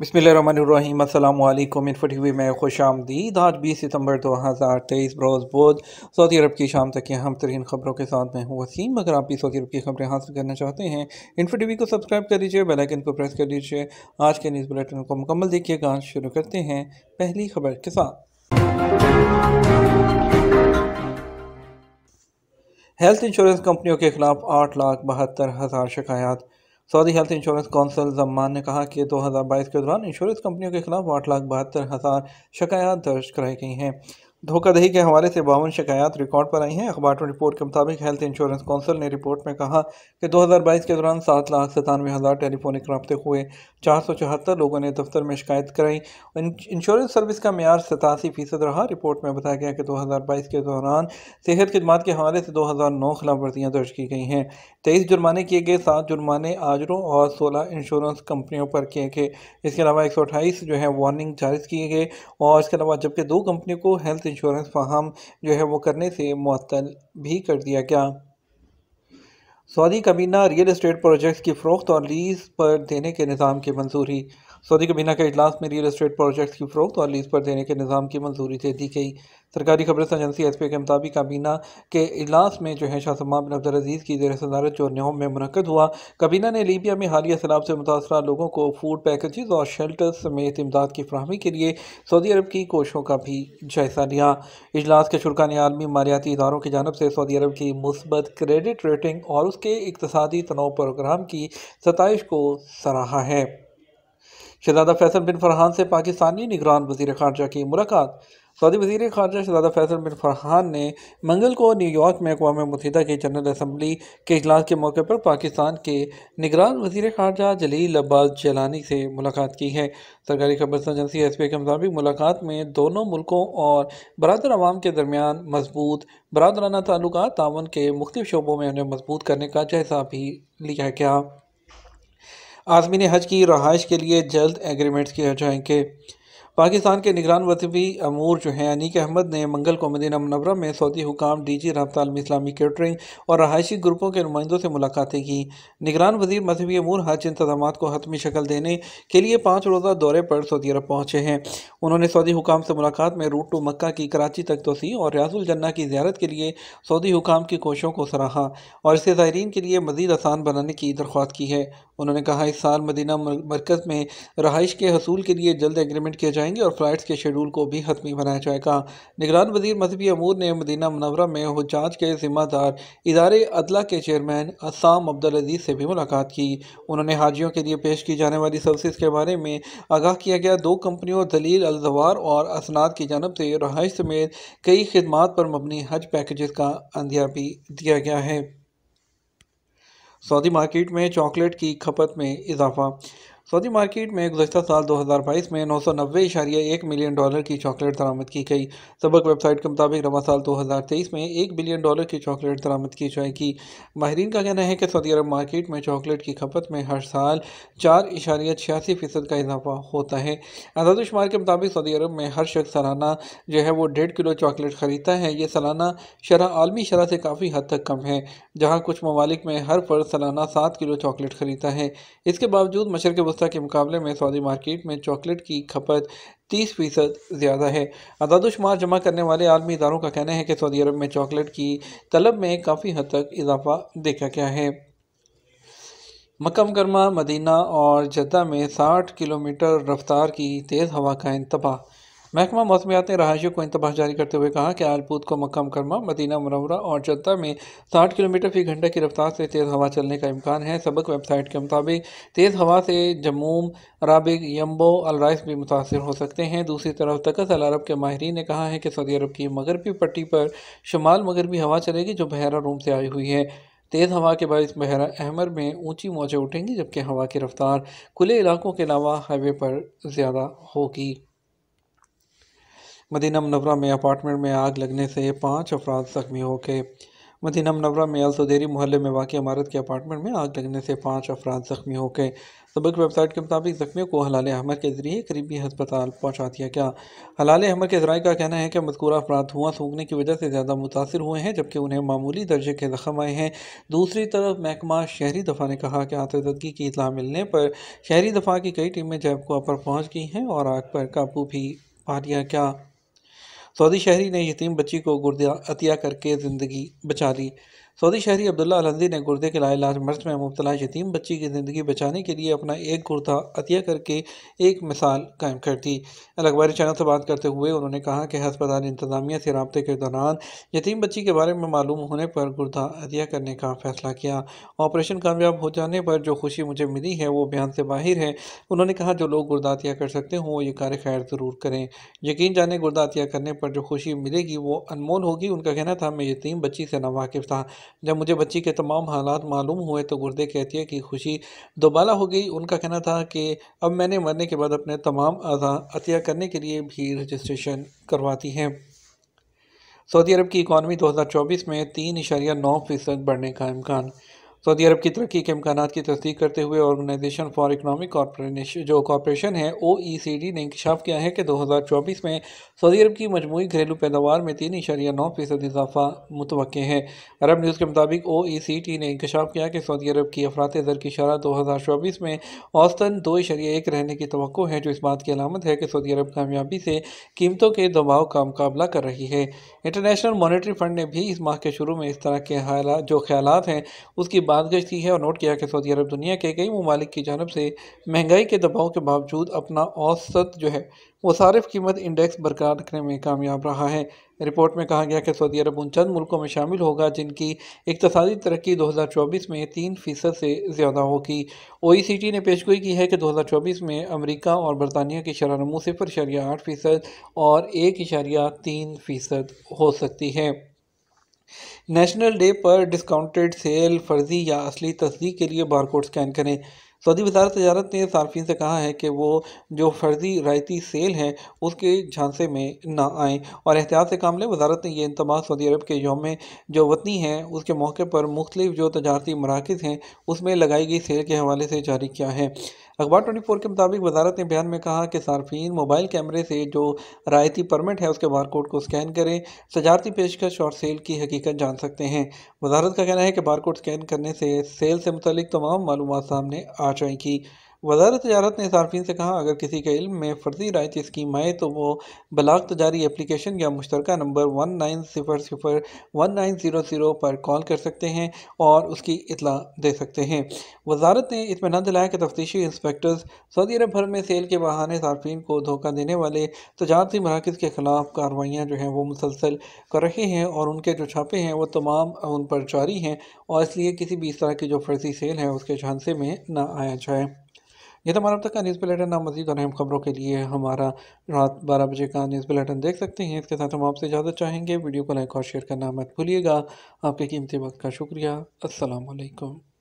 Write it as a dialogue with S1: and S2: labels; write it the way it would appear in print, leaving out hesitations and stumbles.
S1: बिस्मिल्लाहिर्रहमानिर्रहीम। अस्सलाम वालेकुम। इन्फो टीवी में खुश आमदीद। आज 20 सितंबर 2023 बरोज़ बुध सऊदी अरब की शाम तक की अहम तरीन खबरों के साथ मैं हूँ वसीम। अगर आप भी सऊदी अरब की खबरें हासिल करना चाहते हैं, इन्फो टीवी को सब्सक्राइब कर लीजिए, बेल आइकन को प्रेस कर लीजिए। आज के न्यूज़ बुलेटिन को मुकम्मल देखिएगा। शुरू करते हैं पहली खबर के साथ। हेल्थ इंश्योरेंस कंपनियों के खिलाफ 8,72,000 शिकायत। सऊदी हेल्थ इंश्योरेंस कौंसिल जम्मान ने कहा कि 2022 के दौरान इंश्योरेंस कंपनियों के खिलाफ 8,72,000 शिकायत दर्ज कराई गई हैं। धोखाधड़ी के हवाले से 52 शिकायत रिकॉर्ड पर आई हैं। अखबार 24 के मुताबिक हेल्थ इंश्योरेंस कौंसिल ने रिपोर्ट में कहा कि 2022 के दौरान 7,97,000 टेलीफोनिक रब्ते हुए, 474 लोगों ने दफ्तर में शिकायत कराई। इंश्योरेंस सर्विस का मेयार 87% रहा। रिपोर्ट में बताया गया कि 2022 के दौरान सेहत खदमात के हवाले से 2009 खिलाफ वर्जियाँ दर्ज की गई हैं। 23 जुर्माने किए गए, 7 जुर्माने आजरों और 16 इंश्योरेंस कंपनियों पर किए गए। इसके अलावा 128 वार्निंग जारी किए गए और इसके अलावा जबकि 2 कंपनियों को हेल्थ इंश्योरेंस फराहम वो करने से मुअत्तल भी कर दिया गया। सऊदी काबीना रियल एस्टेट प्रोजेक्ट्स की फ़रोख्त और लीज़ पर देने के निज़ाम की मंजूरी। सऊदी काबीना के इजलास में रियल एस्टेट प्रोजेक्ट्स की फ़रोख्त और लीज़ पर देने के निज़ाम की मंजूरी दे दी गई। सरकारी खबर एजेंसी एसपी के मुताबिक काबीना के इजलास में शाह सलमान बिन अब्दुल अजीज़ की ज़ेर सदारत जो न्योम में मुनक्कद हुआ। काबीना ने लीबिया में हालिया सैलाब से मुतासरा लोगों को फूड पैकेजेस और शेल्टर्स समेत इमदाद की फराहमी के लिए सऊदी अरब की कोशिशों का भी जायज़ा लिया। इजलास के शुरा ने आलमी मालियाती इदारों की जानब से सऊदी अरब की मुस्बत क्रेडिट रेटिंग और उसके इक़्तिसादी तनों प्रोग्राम की सताइश को सराहा है। शहजादा फैसल बिन फरहान से पाकिस्तानी निगरान वज़ीर ख़ारजा की मुलाकात। सऊदी वज़ीर ख़ारजा शहजादा फैसल बिन फरहान ने मंगल को न्यूयॉर्क में अक़वाम मुत्तहिदा की जनरल असम्बली के इजलास के मौके पर पाकिस्तान के निगरान वज़ीर ख़ारजा जलील अब्बास जलानी से मुलाकात की है। सरकारी खबर एजेंसी एसपी के मुताबिक मुलाकात में दोनों मुल्कों और बरादर अवाम के दरमियान मजबूत बरादराना ताल्लुकात ताउन के मुख्तलिफ शोबों में उन्हें मजबूत करने का जायज़ा भी लिया गया। आज़मीन हज की रहाइश के लिए जल्द एग्रीमेंट्स किए जाएंगे। पाकिस्तान के निगरान वतवी अमूर अनीक अहमद ने मंगल को मदीना मुनव्वरा में सऊदी हुकाम डीजी राब्ता आलमी इस्लामी केटरिंग और रहायशी ग्रुपों के नुमाइंदों से मुलाकातें की। निगरान वजीर मजहबी अमूर हज इंतजाम को हतमी शक्ल देने के लिए 5 रोज़ा दौरे पर सऊदी अरब पहुँचे हैं। उन्होंने सऊदी हुकाम से मुलाकात में रूट टू मक्का की कराची तक तोसी और रियाजुल जन्ना की ज़ियारत के लिए सऊदी हुकाम की कोशिशों को सराहा और इसे ज़ायरीन के लिए मज़ीद आसान बनाने की दरख्वास्त की है। उन्होंने कहा इस साल मदीना मरकज़ में रहाइश के हसूल के लिए जल्द एग्रीमेंट किए जाएंगे और फ़्लाइट्स के शेड्यूल को भी हतमी बनाया जाएगा। निगरान वज़ीर मजहबी अमूर ने मदीना मुनव्वरा में हुज्जाज के ज़िम्मेदार इदारे अदला के चेयरमैन अस्साम अब्दुल अजीज़ से भी मुलाकात की। उन्होंने हाजियों के लिए पेश की जाने वाली सर्विस के बारे में आगाह किया गया। 2 कंपनियों दलील अलजवार और असनाद की जानब से रहाइश समेत कई खिदमात पर मबनी हज पैकेजेस का अंदिया भी दिया गया है। सऊदी मार्केट में चॉकलेट की खपत में इजाफा। सऊदी मार्केट में गुज़श्ता साल 2022 में 990.1 मिलियन डॉलर की चॉकलेट दरामद की गई। सबक वेबसाइट के मुताबिक रवा साल 2023 में 1 बिलियन डॉलर की चॉकलेट दरामद की जाएगी। माहिरीन का कहना है कि सऊदी अरब मार्केट में चॉकलेट की खपत में हर साल 4.86% का इजाफा होता है। आदाद-ओ-शुमार के मुताबिक सऊदी अरब में हर शख्स सालाना वो 1.5 किलो चॉकलेट खरीदता है। ये सालाना शरह आलमी शरह से काफ़ी हद तक कम है, जहाँ कुछ ममालिक में हर फर्द सालाना 7 किलो चॉकलेट खरीदता है। इसके बावजूद मशरक़ वस्ती के मुकाबले में सऊदी मार्केट में चॉकलेट की खपत 30% ज़्यादा है। आदाद-ओ-शुमार जमा करने वाले आलमी इदारों का कहना है कि सऊदी अरब में चॉकलेट की तलब में काफ़ी हद तक इजाफा देखा गया है। मक्का मुकर्रमा, मदीना और जद्दा में 60 किलोमीटर रफ्तार की तेज़ हवा का इंतबाह। महकमा मौसमियात ने रहायशियों को इंतबाह जारी करते हुए कहा कि आलपूत को मक्का मुकर्रमा, मदीना मुनव्वरा और जद्दा में 60 किलोमीटर फी घंटे की रफ्तार से तेज़ हवा चलने का इम्कान है। सबक वेबसाइट के मुताबिक तेज़ हवा से जमूम, राबिग, यम्बो, अलराइस भी मुतासर हो सकते हैं। दूसरी तरफ तकस अल अरब के माहिरीन ने कहा है कि सऊदी अरब की मगरबी पट्टी पर शुमाल मगरबी हवा चलेगी जो बहरा रूम से आई हुई है। तेज़ हवा के बायस बहरा अहमर में ऊंची मौजें उठेंगी, जबकि हवा की रफ्तार खुले इलाकों के अलावा हाईवे पर ज़्यादा होगी। मदीना मुनव्वरा में अपार्टमेंट में आग लगने से 5 अफराद ज़ख्मी हो गए। मदीना मुनव्वरा में अल सुदैरी मोहल्ले में वाक़ इमारत के अपार्टमेंट में आग लगने से 5 अफराद ज़ख्मी हो गए। सबक वेबसाइट के मुताबिक ज़ख्मियों को हलाल अहमर के ज़रिए करीबी अस्पताल पहुँचा दिया गया। हलाल अहमर के ज़राए का कहना है कि मज़कूरा अफराद धुआं सूखने की वजह से ज़्यादा मुतासिर हुए हैं, जबकि उन्हें मामूली दर्जे के ज़ख़म आए हैं। दूसरी तरफ महकमा शहरी दफ़ा ने कहा कि आतिशबाज़ी की इत्तला मिलने पर शहरी दफ़ा की कई टीमें जैबकोआ पर पहुँच गई हैं और आग पर काबू भी पा लिया गया। सऊदी शहरी ने यतीम बच्ची को गुर्दा अतिया करके ज़िंदगी बचा ली। सऊदी शहरी अब्दुल्ला अलहंदी ने गुर्दे के लाइलाज मर्ज में मुब्तला यतीम बच्ची की ज़िंदगी बचाने के लिए अपना एक गुर्दा अतिया करके एक मिसाल कायम कर दी। अल अखबारी चैनल से बात करते हुए उन्होंने कहा कि अस्पताल इंतज़ामिया से राब्ते के दौरान यतीम बच्ची के बारे में मालूम होने पर गुर्दा अतिया करने का फ़ैसला किया। ऑपरेशन कामयाब हो जाने पर जो खुशी मुझे मिली है वो बयान से बाहिर है। उन्होंने कहा, जो लोग गुर्दा अतिया कर सकते हों ये कार्य खैर ज़रूर करें। यकीन जाने गुर्दा अतिया करने पर जो खुशी मिलेगी वो अनमोल होगी। उनका कहना था, मैं यतीम बच्ची से नावाकिफ़ था। जब मुझे बच्ची के तमाम हालात मालूम हुए तो गुर्दे के अतिया की खुशी दोबाला हो गई। उनका कहना था कि अब मैंने मरने के बाद अपने तमाम अज़ा अतिया करने के लिए भी रजिस्ट्रेशन करवा दी है। सऊदी अरब की इकॉनमी 2024 में 3.9% बढ़ने का इम्कान। सऊदी अरब की तरक्की के इम्कानात की तस्दीक करते हुए ऑर्गेनाइजेशन फॉर इकनॉमिक कॉर्पोरेशन है OECD ने इंकशाफ किया है कि 2024 में सऊदी अरब की मजमूई घरेलू पैदावार में 3.9% इजाफा मुतवक्के है। अरब न्यूज़ के मुताबिक OECD ने इंकशाफ किया कि सऊदी अरब की अफरात ज़र की शरह 2024 में औसतन 2.1 रहने की तवक्को है, जो इस बात की अलामत है कि सऊदी अरब कामयाबी से कीमतों के दबाव का मुकाबला कर रही है। इंटरनेशनल मॉनेटरी फंड ने भी इस माह के शुरू में इस तरह के जो ख्यालात हैं उसकी बातगश की है और नोट किया कि सऊदी अरब दुनिया के कई ममालिक की जानब से महंगाई के दबाव के बावजूद अपना औसत वो सारिफ कीमत इंडेक्स बरकरार रखने में कामयाब रहा है। रिपोर्ट में कहा गया कि सऊदी अरब उन चंद मुल्कों में शामिल होगा जिनकी इक़्तिसादी तरक्की 2024 में 3% से ज़्यादा होगी। OECD ने पेशगोई की है कि 2024 में अमरीका और बरतानिया की शरह नमू 0.8% और 1.3% हो सकती है। नेशनल डे पर डिस्काउंटेड सेल फर्जी या असली तस्दीक के लिए बारकोड स्कैन करें। सऊदी वज़ारत तिजारत ने सार्फिन से कहा है कि वो जो फर्जी रायती सेल हैं उसके झांसे में ना आएँ और एहतियात से काम लें। वज़ारत ने यह इंतबाह सऊदी अरब के यौम जो वतनी हैं उसके मौके पर मुख्तलिफ जो तजारती मराकिज़ हैं उसमें लगाई गई सेल के हवाले से जारी किया है। अखबार 24 के मुताबिक वज़ारत ने बयान में कहा कि सार्फिन मोबाइल कैमरे से जो रायती परमिट है उसके बारकोड को स्कैन करें, तजारती पेशकश और सेल की हकीकत जान सकते हैं। वज़ारत का कहना है कि बारकोड स्कैन करने से सेल से मुतल्लिक तमाम मालूमात सामने आ जाएंगी। वज़ारत तिजारत ने सार्फिन से कहा, अगर किसी के इल्म में फ़र्जी रायती स्कीम आए तो वो बलाग तजारी एप्लीकेशन या मुश्तरका नंबर 19001900 पर कॉल कर सकते हैं और उसकी इतला दे सकते हैं। वज़ारत ने इत्मीनान दिलाया कि तफ्तीशी इंस्पेक्टर्स सऊदी अरब भर में सेल के बहाने सार्फिन को धोखा देने वाले तजारती मराकज़ के ख़िलाफ़ कार्रवाइयाँ वो मुसलसल कर रहे हैं और उनके जो छापे हैं वो तमाम उन पर जारी हैं और इसलिए किसी भी इस तरह की जो फर्जी सेल है उसके झांसे में ना आया जाए। ये तो हमारा अब तक का न्यूज़ बुलेटिन। आप मज़ीद और अहम खबरों के लिए हमारा रात 12 बजे का न्यूज़ बुलेटिन देख सकते हैं। इसके साथ हम आपसे इजाज़त चाहेंगे। वीडियो को लाइक और शेयर करना मत भूलिएगा। आपके कीमती वक्त का शुक्रिया। अस्सलाम वालेकुम।